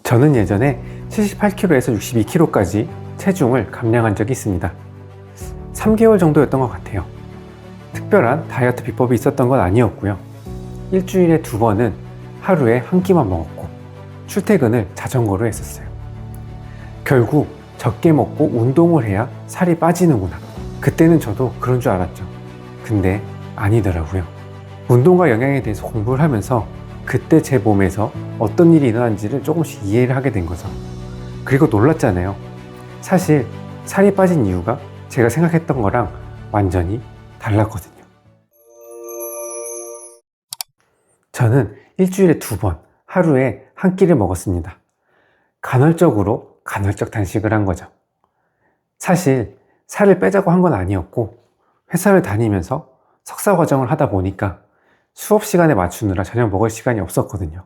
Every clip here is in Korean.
저는 예전에 78kg에서 62kg까지 체중을 감량한 적이 있습니다. 3개월 정도였던 것 같아요. 특별한 다이어트 비법이 있었던 건 아니었고요. 일주일에 2번은 하루에 한 끼만 먹었고 출퇴근을 자전거로 했었어요. 결국 적게 먹고 운동을 해야 살이 빠지는구나. 그때는 저도 그런 줄 알았죠. 근데 아니더라고요. 운동과 영양에 대해서 공부를 하면서 그때 제 몸에서 어떤 일이 일어난지를 조금씩 이해를 하게 된 거죠. 그리고 놀랐잖아요. 사실 살이 빠진 이유가 제가 생각했던 거랑 완전히 달랐거든요. 저는 일주일에 2번, 하루에 한 끼를 먹었습니다. 간헐적 단식을 한 거죠. 사실 살을 빼자고 한 건 아니었고 회사를 다니면서 석사 과정을 하다 보니까 수업 시간에 맞추느라 저녁 먹을 시간이 없었거든요.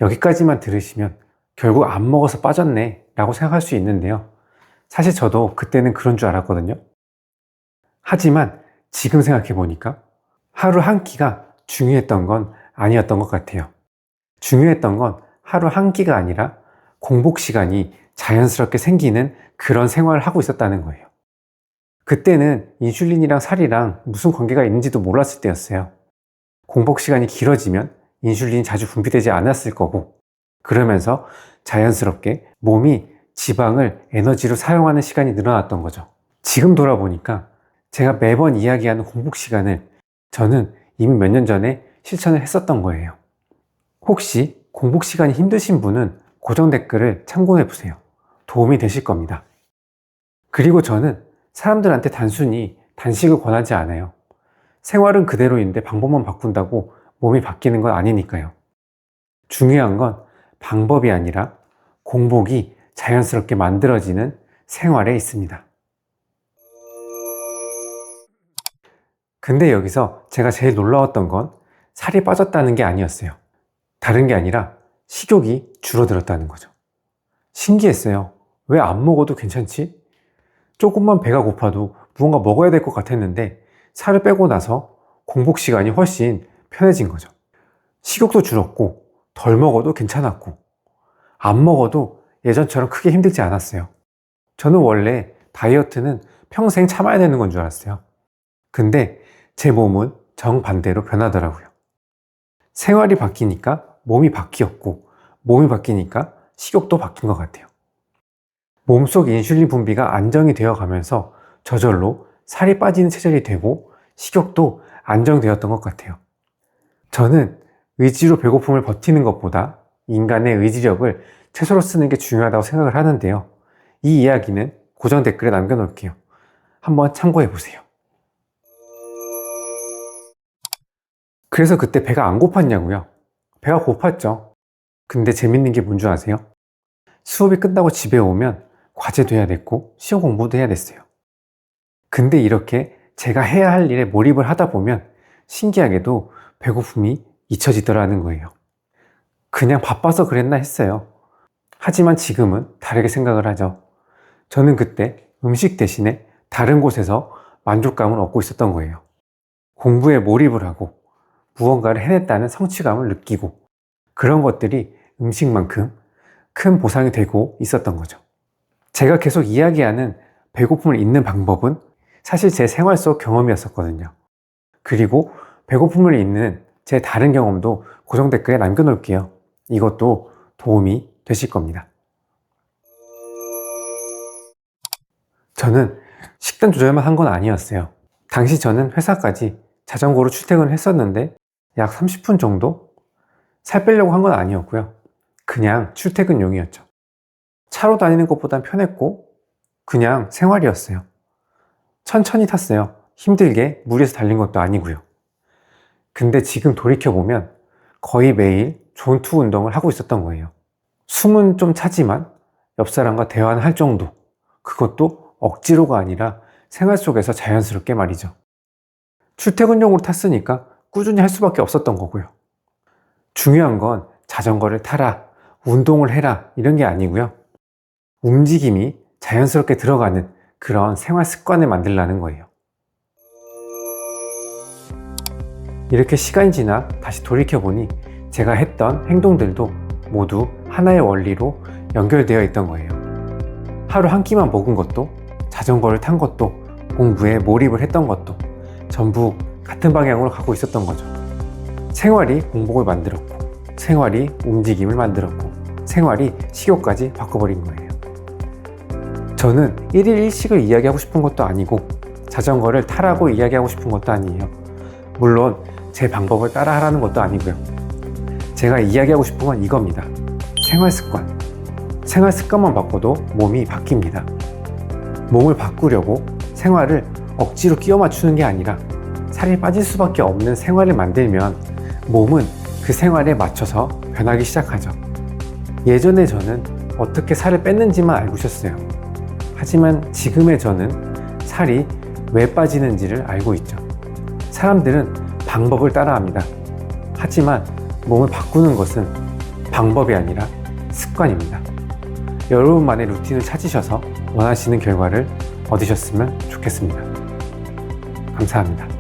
여기까지만 들으시면 결국 안 먹어서 빠졌네 라고 생각할 수 있는데요. 사실 저도 그때는 그런 줄 알았거든요. 하지만 지금 생각해 보니까 하루 한 끼가 중요했던 건 아니었던 것 같아요. 중요했던 건 하루 한 끼가 아니라 공복 시간이 자연스럽게 생기는 그런 생활을 하고 있었다는 거예요. 그때는 인슐린이랑 살이랑 무슨 관계가 있는지도 몰랐을 때였어요. 공복 시간이 길어지면 인슐린이 자주 분비되지 않았을 거고, 그러면서 자연스럽게 몸이 지방을 에너지로 사용하는 시간이 늘어났던 거죠. 지금 돌아보니까 제가 매번 이야기하는 공복 시간을 저는 이미 몇 년 전에 실천을 했었던 거예요. 혹시 공복 시간이 힘드신 분은 고정 댓글을 참고해 보세요. 도움이 되실 겁니다. 그리고 저는 사람들한테 단순히 단식을 권하지 않아요. 생활은 그대로인데 방법만 바꾼다고 몸이 바뀌는 건 아니니까요. 중요한 건 방법이 아니라 공복이 자연스럽게 만들어지는 생활에 있습니다. 근데 여기서 제가 제일 놀라웠던 건 살이 빠졌다는 게 아니었어요. 다른 게 아니라 식욕이 줄어들었다는 거죠. 신기했어요. 왜 안 먹어도 괜찮지? 조금만 배가 고파도 무언가 먹어야 될 것 같았는데 살을 빼고 나서 공복 시간이 훨씬 편해진 거죠. 식욕도 줄었고 덜 먹어도 괜찮았고 안 먹어도 예전처럼 크게 힘들지 않았어요. 저는 원래 다이어트는 평생 참아야 되는 건 줄 알았어요. 근데 제 몸은 정반대로 변하더라고요. 생활이 바뀌니까 몸이 바뀌었고 몸이 바뀌니까 식욕도 바뀐 것 같아요. 몸속 인슐린 분비가 안정이 되어 가면서 저절로 살이 빠지는 체질이 되고 식욕도 안정되었던 것 같아요. 저는 의지로 배고픔을 버티는 것보다 인간의 의지력을 최소로 쓰는 게 중요하다고 생각을 하는데요. 이 이야기는 고정 댓글에 남겨놓을게요. 한번 참고해 보세요. 그래서 그때 배가 안 고팠냐고요? 배가 고팠죠. 근데 재밌는 게 뭔 줄 아세요? 수업이 끝나고 집에 오면 과제도 해야 됐고 시험 공부도 해야 됐어요. 근데 이렇게 제가 해야 할 일에 몰입을 하다 보면 신기하게도 배고픔이 잊혀지더라는 거예요. 그냥 바빠서 그랬나 했어요. 하지만 지금은 다르게 생각을 하죠. 저는 그때 음식 대신에 다른 곳에서 만족감을 얻고 있었던 거예요. 공부에 몰입을 하고 무언가를 해냈다는 성취감을 느끼고 그런 것들이 음식만큼 큰 보상이 되고 있었던 거죠. 제가 계속 이야기하는 배고픔을 잊는 방법은 사실 제 생활 속 경험이었었거든요. 그리고 배고픔을 잊는 제 다른 경험도 고정 댓글에 남겨놓을게요. 이것도 도움이 되실 겁니다. 저는 식단 조절만 한 건 아니었어요. 당시 저는 회사까지 자전거로 출퇴근을 했었는데 약 30분 정도? 살 빼려고 한 건 아니었고요. 그냥 출퇴근용이었죠. 차로 다니는 것보단 편했고 그냥 생활이었어요. 천천히 탔어요. 힘들게 무리해서 달린 것도 아니고요. 근데 지금 돌이켜보면 거의 매일 존투 운동을 하고 있었던 거예요. 숨은 좀 차지만 옆 사람과 대화는 할 정도. 그것도 억지로가 아니라 생활 속에서 자연스럽게 말이죠. 출퇴근용으로 탔으니까 꾸준히 할 수밖에 없었던 거고요. 중요한 건 자전거를 타라, 운동을 해라 이런 게 아니고요. 움직임이 자연스럽게 들어가는 그런 생활 습관을 만들라는 거예요. 이렇게 시간이 지나 다시 돌이켜보니 제가 했던 행동들도 모두 하나의 원리로 연결되어 있던 거예요. 하루 한 끼만 먹은 것도, 자전거를 탄 것도, 공부에 몰입을 했던 것도 전부 같은 방향으로 가고 있었던 거죠. 생활이 공복을 만들었고, 생활이 움직임을 만들었고, 생활이 식욕까지 바꿔버린 거예요. 저는 1일 1식을 이야기하고 싶은 것도 아니고 자전거를 타라고 이야기하고 싶은 것도 아니에요. 물론 제 방법을 따라 하라는 것도 아니고요. 제가 이야기하고 싶은 건 이겁니다. 생활 습관. 생활 습관만 바꿔도 몸이 바뀝니다. 몸을 바꾸려고 생활을 억지로 끼워 맞추는 게 아니라 살이 빠질 수밖에 없는 생활을 만들면 몸은 그 생활에 맞춰서 변하기 시작하죠. 예전에 저는 어떻게 살을 뺐는지만 알고 있었어요. 하지만 지금의 저는 살이 왜 빠지는지를 알고 있죠. 사람들은 방법을 따라합니다. 하지만 몸을 바꾸는 것은 방법이 아니라 습관입니다. 여러분만의 루틴을 찾으셔서 원하시는 결과를 얻으셨으면 좋겠습니다. 감사합니다.